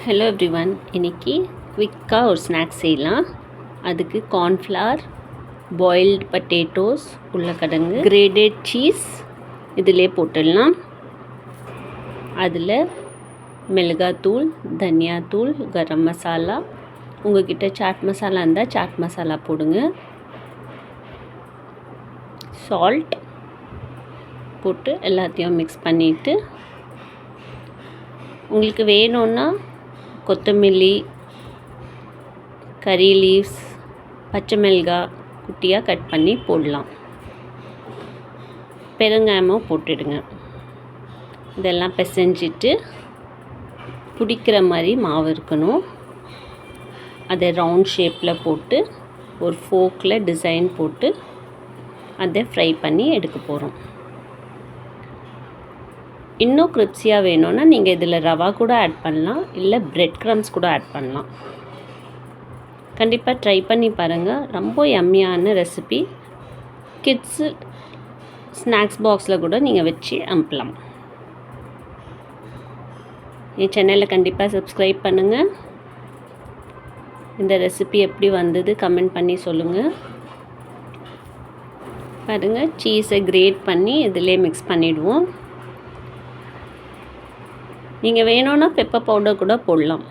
Hello everyone, இன்றைக்கி குவிக்காக ஒரு snacks செய்யலாம். அதுக்கு கார்ன்ஃப்ளவர், பாயில்டு பட்டேட்டோஸ், உருளைக்கிழங்கு, கிரேடட் சீஸ் இதிலே போட்டுடலாம். அதில் மிளகாத்தூள், தனியாத்தூள், கரம் மசாலா, உங்கள்கிட்ட சாட் மசாலா இருந்தால் சாட் மசாலா போடுங்க, சால்ட் போட்டு எல்லாத்தையும் மிக்ஸ் பண்ணிவிட்டு, உங்களுக்கு வேணும்னா கொத்தமல்லி, கறி லீவ்ஸ், பச்சை மிளகாய் குட்டியாக கட் பண்ணி போடலாம். பெருங்காயமும் போட்டுடுங்க. இதெல்லாம் பிசைஞ்சிட்டு பிடிக்கிற மாதிரி மாவு இருக்கணும். அதை ரவுண்ட் ஷேப்பில் போட்டு ஒரு ஃபோக்கில் டிசைன் போட்டு அதை ஃப்ரை பண்ணி எடுக்க போகிறோம். இன்னும் கிரிப்ஸியாக வேணும்னா நீங்கள் இதில் ரவா கூட ஆட் பண்ணலாம், இல்லை பிரெட் க்ரம்ஸ் கூட ஆட் பண்ணலாம். கண்டிப்பாக ட்ரை பண்ணி பாருங்கள். ரொம்ப யம்மியான ரெசிபி. கிட்ஸு ஸ்நாக்ஸ் பாக்ஸில் கூட நீங்கள் வச்சு அனுப்பலாம். என் சேனலில் கண்டிப்பாக சப்ஸ்கிரைப் பண்ணுங்கள். இந்த ரெசிபி எப்படி வந்தது கமெண்ட் பண்ணி சொல்லுங்கள். பாருங்கள், சீஸை கிரேட் பண்ணி இதிலே மிக்ஸ் பண்ணிவிடுவோம். நீங்கள் வேணும்னா பெப்பர் பவுடர் கூட போடலாம்.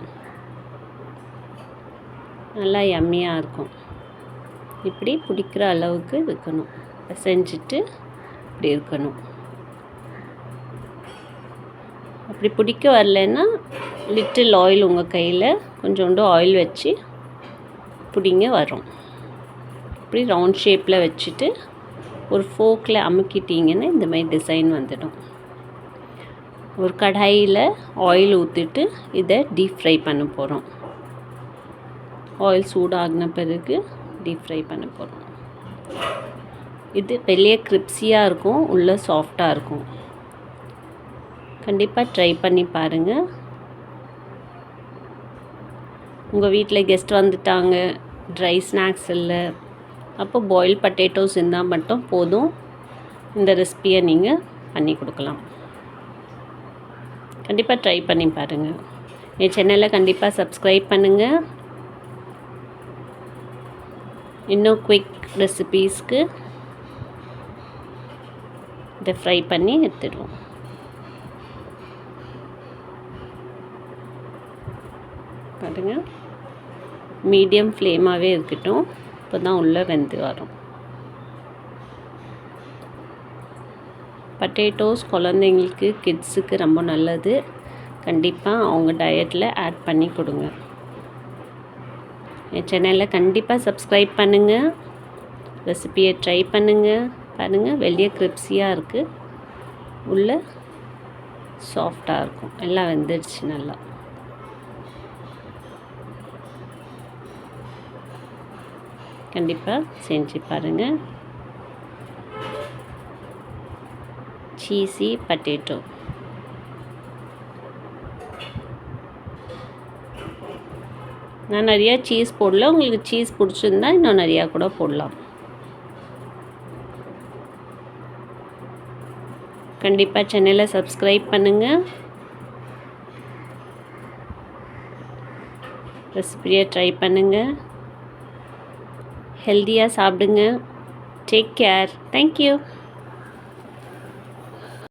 நல்லா யம்மியாக இருக்கும். இப்படி பிடிக்கிற அளவுக்கு இருக்கணும். செஞ்சுட்டு இப்படி இருக்கணும். அப்படி பிடிக்க வரலன்னா லிட்டில் ஆயில் உங்கள் கையில் கொஞ்சோண்டு ஆயில் வச்சு பிடிங்க வரும். இப்படி ரவுண்ட் ஷேப்பில் வச்சுட்டு ஒரு ஃபோக்கில் அமுக்கிட்டிங்கன்னா இந்த மாதிரி டிசைன் வந்துடும். ஒரு கடாயில் ஆயில் ஊற்றிட்டு இதை டீப் ஃப்ரை பண்ண போகிறோம். ஆயில் சூடாகின பிறகு டீப் ஃப்ரை பண்ண போகிறோம். இது வெளியே கிரிப்ஸியாக இருக்கும், உள்ளே சாஃப்டாக இருக்கும். கண்டிப்பாக ட்ரை பண்ணி பாருங்கள். உங்கள் வீட்டில் கெஸ்ட் வந்துட்டாங்க, ட்ரை ஸ்நாக்ஸ் இல்லை, அப்போ பாயில் பட்டேட்டோஸ் இருந்தால் மட்டும் போதும். இந்த ரெசிபியை நீங்கள் பண்ணி கொடுக்கலாம். கண்டிப்பாக ட்ரை பண்ணி பாருங்கள். என் சேனலை கண்டிப்பாக சப்ஸ்கிரைப் பண்ணுங்கள். இன்னும் குவிக் ரெசிபீஸ்க்கு இதை ஃப்ரை பண்ணி எடுத்துடுவோம். பாருங்கள், மீடியம் ஃப்ளேமாகவே இருக்கட்டும். இப்போ தான் உள்ளே வெந்து வரும். பட்டேட்டோஸ் குழந்தைங்களுக்கு, கிட்ஸுக்கு ரொம்ப நல்லது. கண்டிப்பாக அவங்க டயட்டில் ஆட் பண்ணி கொடுங்க. என் சேனலில் கண்டிப்பாக சப்ஸ்கிரைப் பண்ணுங்கள். ரெசிபியை ட்ரை பண்ணுங்கள். பாருங்கள், வெளியே கிரிப்ஸியாக இருக்குது, உள்ளே சாஃப்டாக இருக்கும். எல்லாம் வெந்துடுச்சு நல்லா. கண்டிப்பாக செஞ்சு பாருங்கள். Cheesy potato. நான் நிறையா சீஸ் போடல. உங்களுக்கு சீஸ் பிடிச்சிருந்தா இன்னும் நிறையா கூட போடலாம். கண்டிப்பாக சேனலை சப்ஸ்கிரைப் பண்ணுங்கள். ரெசிபியை ட்ரை பண்ணுங்கள். ஹெல்த்தியாக சாப்பிடுங்க. Take care. தேங்க்யூ.